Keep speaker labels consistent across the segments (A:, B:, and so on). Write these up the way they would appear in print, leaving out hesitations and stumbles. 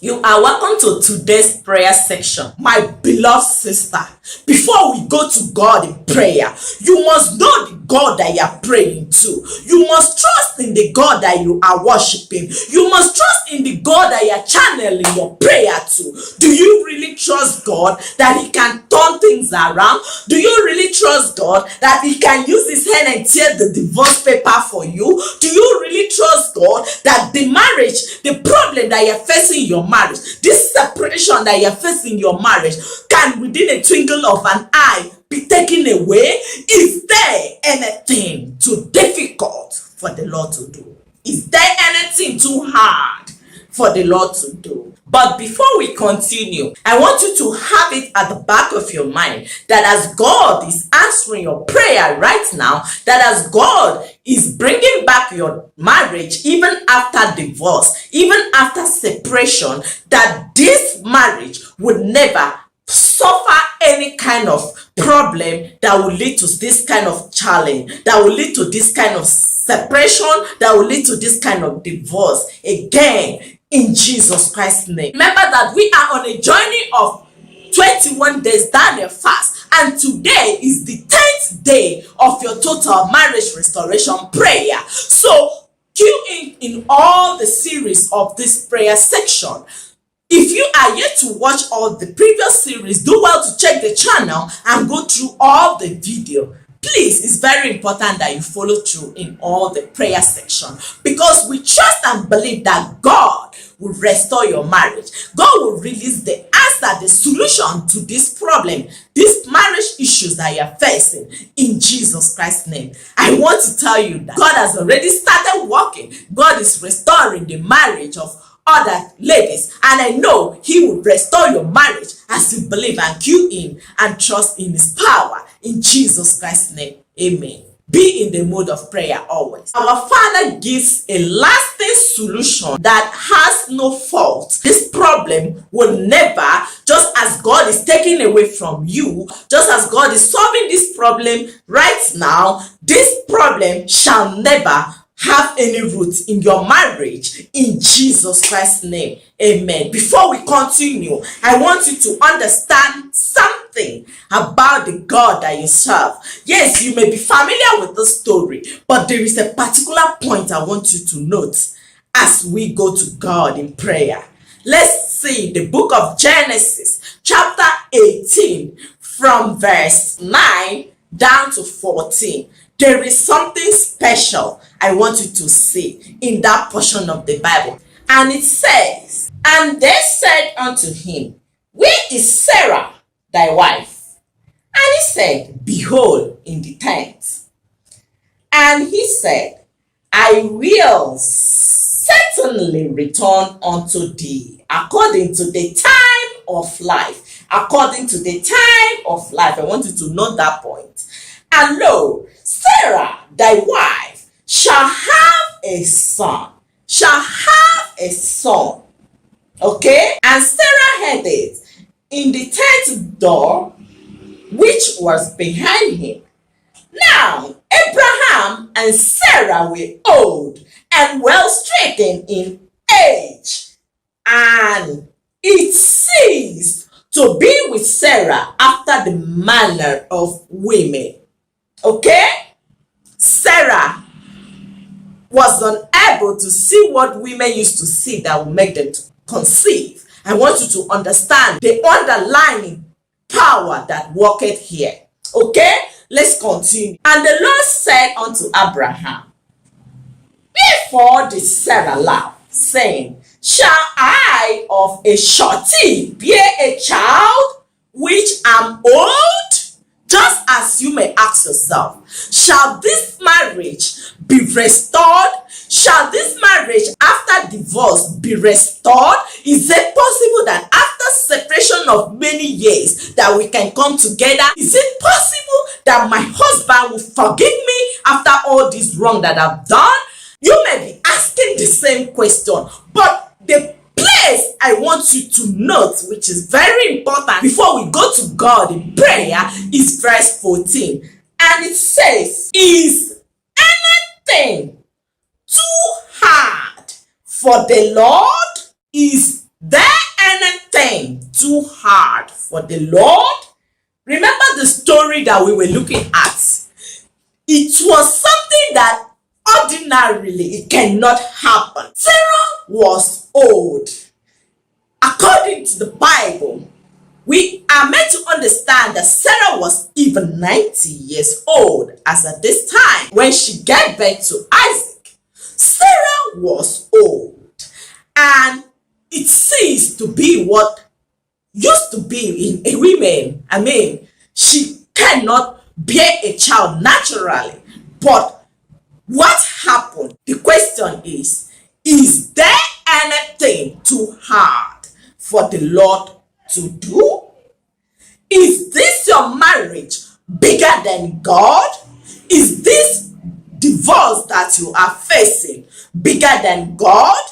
A: You are welcome to today's prayer section. My beloved sister, before we go to God in prayer, you must know the God that you are praying to. You must trust in the God that you are worshiping. You must trust in the God that you are channeling your prayer to. Do you really trust God that He can turn things around? Do you really trust God that He can use His hand and tear the divorce paper for you? Do you really trust God that the marriage, the problem that you're facing in your marriage, this separation that you're facing in your marriage, can within a twinkle of an eye be taken away? Is there anything too difficult for the Lord to do? Is there anything too hard for the Lord to do? But before we continue, I want you to have it at the back of your mind that as God is answering your prayer right now, that as God is bringing back your marriage even after divorce, even after separation, that this marriage will never suffer any kind of problem that will lead to this kind of challenge, that will lead to this kind of separation, that will lead to this kind of divorce again, in Jesus Christ's name. Remember that we are on a journey of 21 days Daniel fast, and today is the 10th day of your total marriage restoration prayer. So tune in all the series of this prayer section. If you are yet to watch all the previous series, do well to check the channel and go through all the video. Please, it's very important that you follow through in all the prayer section, because we trust and believe that God will restore your marriage. God will release the answer, the solution to this problem, these marriage issues that you are facing, in Jesus Christ's name. I want to tell you that God has already started working. God is restoring the marriage of other ladies, and I know He will restore your marriage as you believe and tune in and trust in His power, in Jesus Christ's name. Amen. Be in the mood of prayer always. Our Father gives a lasting solution that has no fault. This problem will never, just as God is taking away from you, just as God is solving this problem right now, this problem shall never have any roots in your marriage, in Jesus Christ's name. Amen. Before we continue, I want you to understand something about the God that you serve. Yes, you may be familiar with the story, but there is a particular point I want you to note as we go to God in prayer. Let's see the book of Genesis, chapter 18, from verse 9 down to 14. There is something special I want you to see in that portion of the Bible. And it says, "And they said unto him, Where is Sarah thy wife? And he said, Behold, in the tent. And he said, I will certainly return unto thee according to the time of life." According to the time of life. I want you to note that point. "And lo, Sarah thy wife shall have a son." Shall have a son. Okay? "And Sarah heard it in the tent door which was behind him. Now Abraham and Sarah were old and well stricken in age, and it ceased to be with Sarah after the manner of women." Okay? Sarah was unable to see what women used to see that would make them to conceive. I want you to understand the underlying power that worketh here. Okay? Let's continue. "And the Lord said unto Abraham, Wherefore did Sarah laugh, saying, Shall I of a surety bear a child which am old? Just as you may ask yourself, shall this marriage be restored? Shall this marriage after divorce be restored? Is it possible that after separation of many years that we can come together? Is it possible that my husband will forgive me after all this wrong that I've done? You may be asking the same question, but the place I want you to note, which is very important before we go to God in prayer, is verse 14. And it says, "Is anything too hard for the Lord? Is there too hard for the Lord? Remember the story that we were looking at. It was something that ordinarily it cannot happen. Sarah was old. According to the Bible, we are meant to understand that Sarah was even 90 years old as at this time when she gave birth to Isaac. Sarah was old, and it ceased to be what used to be in women. She cannot bear a child naturally. But what happened? The question is there anything too hard for the Lord to do? Is this your marriage bigger than God? Is this divorce that you are facing bigger than God?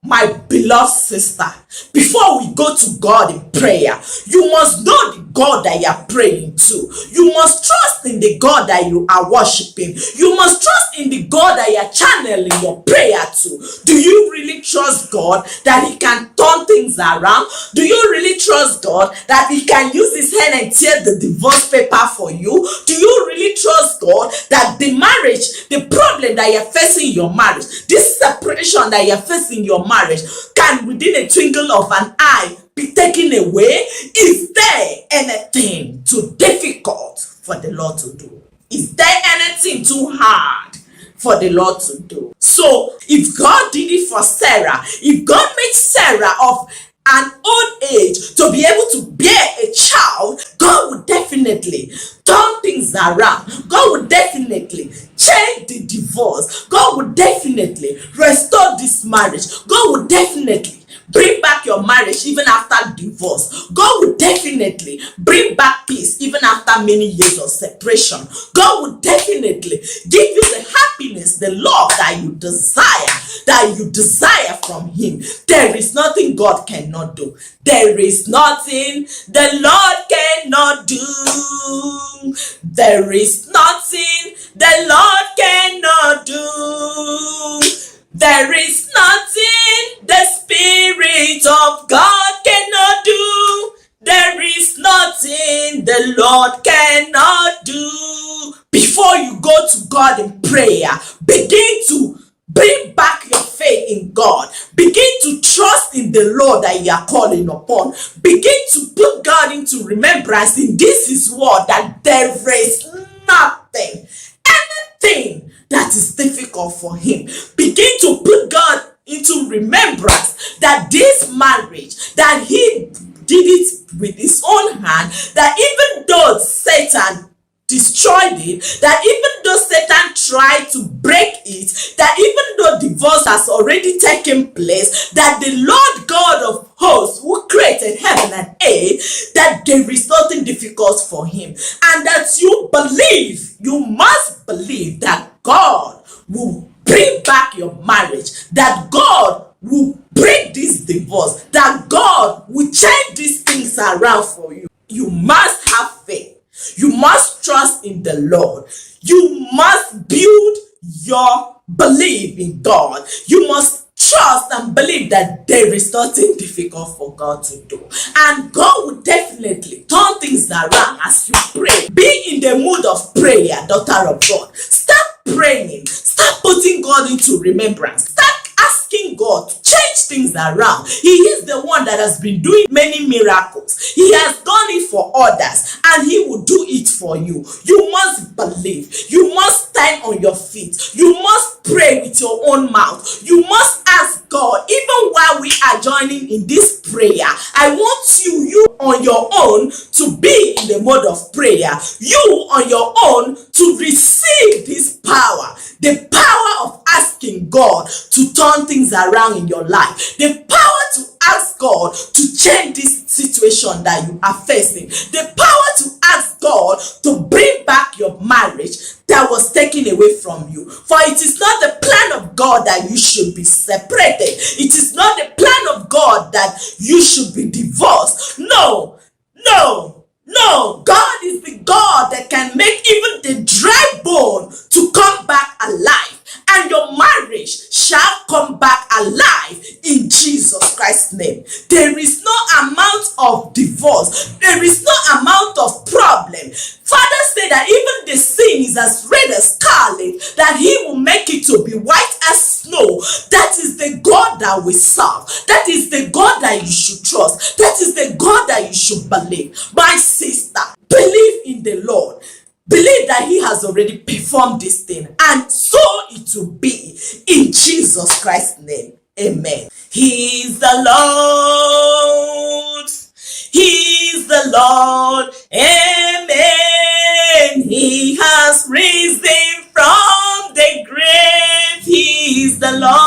A: My beloved sister, before we go to God in prayer, you must know the God that you are praying to. You must trust in the God that you are worshiping. You must trust in the God that you are channeling your prayer to. Do you really trust God that He can turn things around? Do you really trust God that He can use His hand and tear the divorce paper for you? Do you really trust God that the marriage, the problem that you're facing in your marriage, this separation that you're facing in your marriage, can within a twinkle of an eye be taken away? Is there anything too difficult for the Lord to do? Is there anything too hard for the Lord to do? So if God did it for Sarah, if God made Sarah of an old age to be able to bear a child, God would definitely turn things around. God would definitely change the divorce. God would definitely restore this marriage. God would definitely bring back your marriage even after divorce. God will definitely bring back peace even after many years of separation. God will definitely give you the happiness, the love that you desire from Him. There is nothing God cannot do. There is nothing the Lord cannot do. There is nothing the Lord cannot do. There is nothing the Spirit of God cannot do. There is nothing the Lord cannot do. Before you go to God in prayer, begin to bring back your faith in God. Begin to trust in the Lord that you are calling upon. Begin to put God into remembrance in this His word, that there is nothing, anything that is difficult for Him. Begin to put God into remembrance that this marriage, that He did it with His own hand, that even though Satan destroyed it, that even though Satan tried to break it, that even though divorce has already taken place, that the Lord God of hosts, who created heaven and earth, that there is nothing difficult for Him, and that you must believe that God will bring back your marriage, that God will break this divorce, that God will change these things around for you. You must have faith. You must trust in the Lord. You must build your belief in God. You must trust and believe that there is nothing difficult for God to do. And God will definitely turn things around as you pray. Be in the mood of prayer, daughter of God. Start praying. Start putting God into remembrance. Start asking God to change things around. He is the one that has been doing many miracles. He has done it for others, and He will do it for you. You must believe. You must stand on your feet. You must pray with your own mouth. You must ask God. Even while we are joining in this prayer, I want you on your own to be in the mode of prayer. You on your own to receive this power. The power of asking God to turn things around in your life. The power to ask God to change this situation that you are facing. The power to ask God to bring back your marriage that was taken away from you. For it is not the plan of God that you should be separated. It is not the plan of God that you should be divorced. No. God is the God that can make even the dry bone to come back alive. and your marriage shall come back alive in Jesus Christ's name. There is no amount of divorce, there is no amount of problem. Father said that even the sin is as red as scarlet, that he will make it to be white as snow. That is the God that we serve. That is the God that you should trust. That is the God that you should believe. My sister, believe in the Lord. Believe that he has already performed this thing, and so it will be in Jesus Christ's name. Amen. He is the Lord. He is the Lord. Amen. He has risen from the grave. He is the Lord.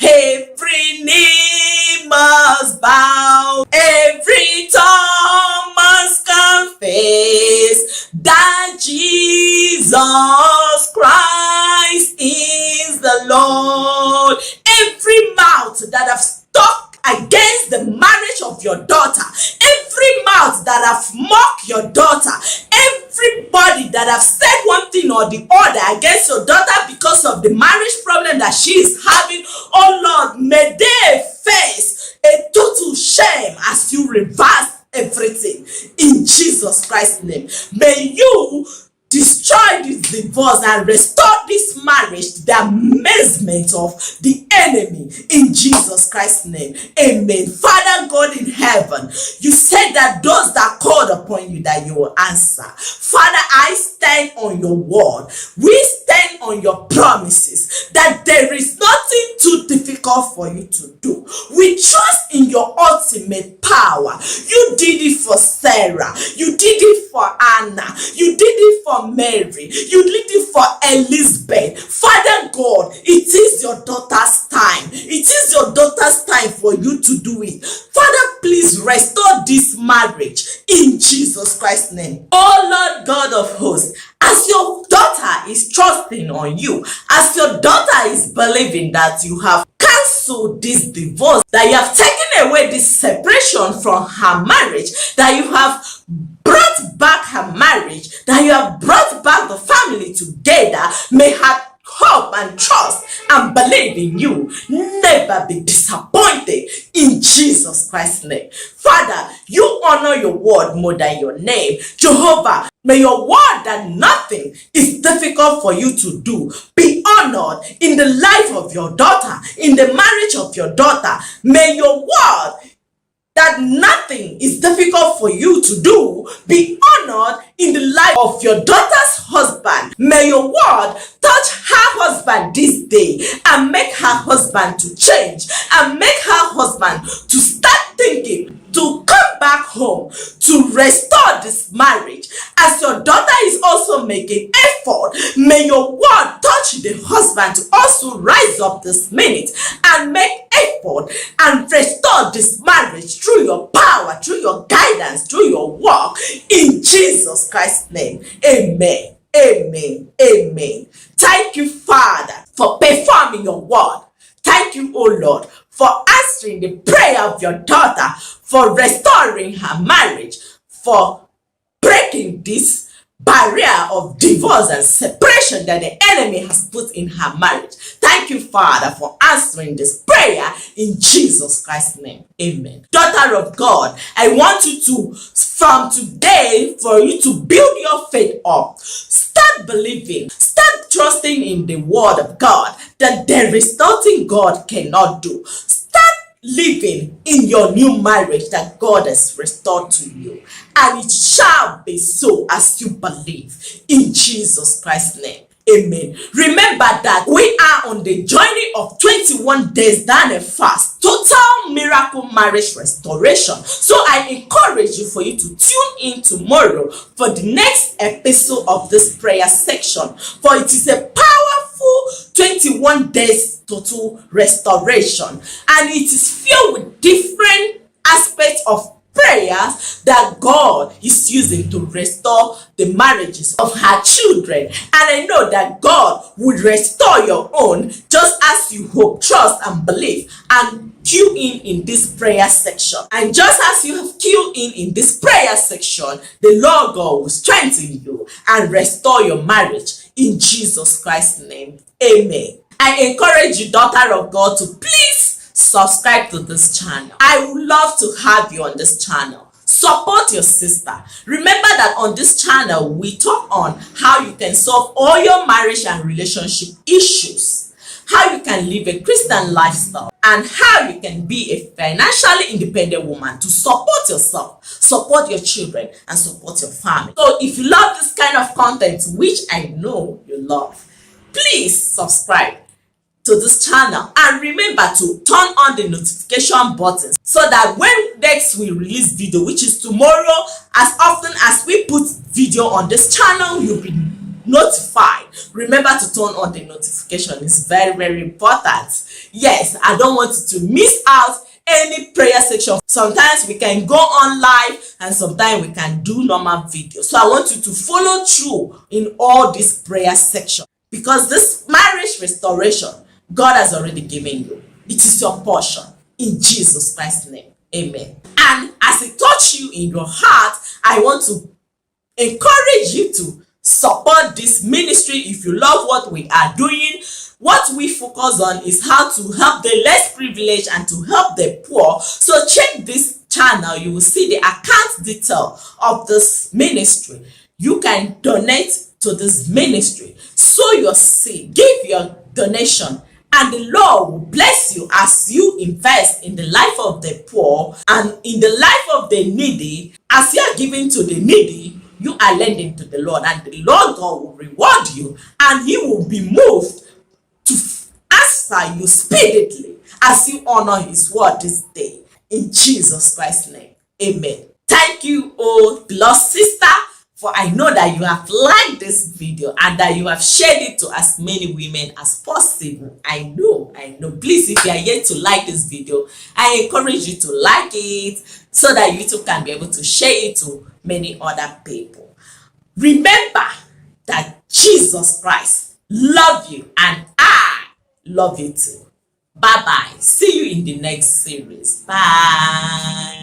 A: Every knee must bow. Every tongue must confess that Jesus Christ is the Lord. Every mouth that have stuck against the marriage of your daughter, every mouth that have mocked your daughter, everybody that have said one thing or the other against your daughter because of the marriage problem that she is having, oh Lord, may they face a total shame as you reverse everything in Jesus Christ's name. May you destroy this divorce and restore this marriage to the amazement of the enemy in Jesus Christ's name. Amen. Father God in heaven, you said that those that called upon you, that you will answer. Father, I stand on your word. We stand on your promises that there is nothing too difficult for you to do. We trust in your ultimate power. You did it for Sarah. You did it for Anna. You did it for Mary. You did it for Elizabeth. Father God, it is your daughter's time. It is your daughter's time for you to do it. Father, please restore this marriage in Jesus Christ's name. Oh Lord God of hosts, as your daughter is trusting on you, as your daughter is believing that you have cancelled this divorce, that you have taken away this separation from her marriage, that you have brought back her marriage, that you have brought back the family together, may her hope and trust and believe in you never be disappointed in Jesus Christ's name. Father, you honor your word more than your name. Jehovah, may your word that nothing is difficult for you to do be honored in the life of your daughter, in the marriage of your daughter. May your word that nothing is difficult for you to do be honored in the life of your daughter's husband. May your word touch her husband this day and make her husband to change and make her husband to start thinking to come back home to restore this marriage. As your daughter is also making effort, may your word touch the husband to also rise up this minute and make effort and restore this marriage through your power, through your guidance, through your work in Jesus Christ's name. Amen. Amen. Amen. Thank you, Father, for performing your word. Thank you, oh Lord, for answering the prayer of your daughter, for restoring her marriage, for breaking this barrier of divorce and separation that the enemy has put in her marriage. Thank you, Father, for answering this prayer in Jesus Christ's name. Amen. Daughter of God, I want you to, from today, for you to build your faith up. Start believing. Start trusting in the word of God that there is nothing God cannot do. Start living in your new marriage that God has restored to you. And it shall be so as you believe in Jesus Christ's name. Amen. Remember that we are on the journey of 21 days Daniel fast, total miracle marriage restoration. So I encourage you for you to tune in tomorrow for the next episode of this prayer section, for it is a powerful 21 days total restoration, and it is filled with different aspects of prayers that God is using to restore the marriages of her children. And I know that God will restore your own just as you hope, trust, and believe, and cue in this prayer section. And just as you have cued in this prayer section, the Lord God will strengthen you and restore your marriage in Jesus Christ's name. Amen. I encourage you, daughter of God, to please subscribe to this channel. I would love to have you on this channel. Support your sister. Remember that on this channel, we talk on how you can solve all your marriage and relationship issues, how you can live a Christian lifestyle, and how you can be a financially independent woman to support yourself, support your children, and support your family. So if you love this kind of content, which I know you love, please subscribe to this channel and remember to turn on the notification buttons so that when next we release video, which is tomorrow, as often as we put video on this channel, you'll be notified. Remember to turn on the notification. It's very, very important. Yes, I don't want you to miss out any prayer section. Sometimes we can go on live and sometimes we can do normal videos. So I want you to follow through in all this prayer section, because this marriage restoration God has already given you. It is your portion in Jesus Christ's name. Amen. And as it touch you in your heart, I want to encourage you to support this ministry. If you love what we are doing, what we focus on is how to help the less privileged and to help the poor. So check this channel. You will see the account detail of this ministry. You can donate to this ministry. Sow your seed. Give your donation. And the Lord will bless you as you invest in the life of the poor and in the life of the needy. As you are giving to the needy, you are lending to the Lord, and the Lord God will reward you, and He will be moved to answer you speedily as you honor His word this day. In Jesus Christ's name, amen. Thank you, oh beloved sister, for I know that you have liked this video and that you have shared it to as many women as possible. I know. Please, if you are yet to like this video, I encourage you to like it so that you too can be able to share it to many other people. Remember that Jesus Christ loves you and I love you too. Bye-bye. See you in the next series. Bye.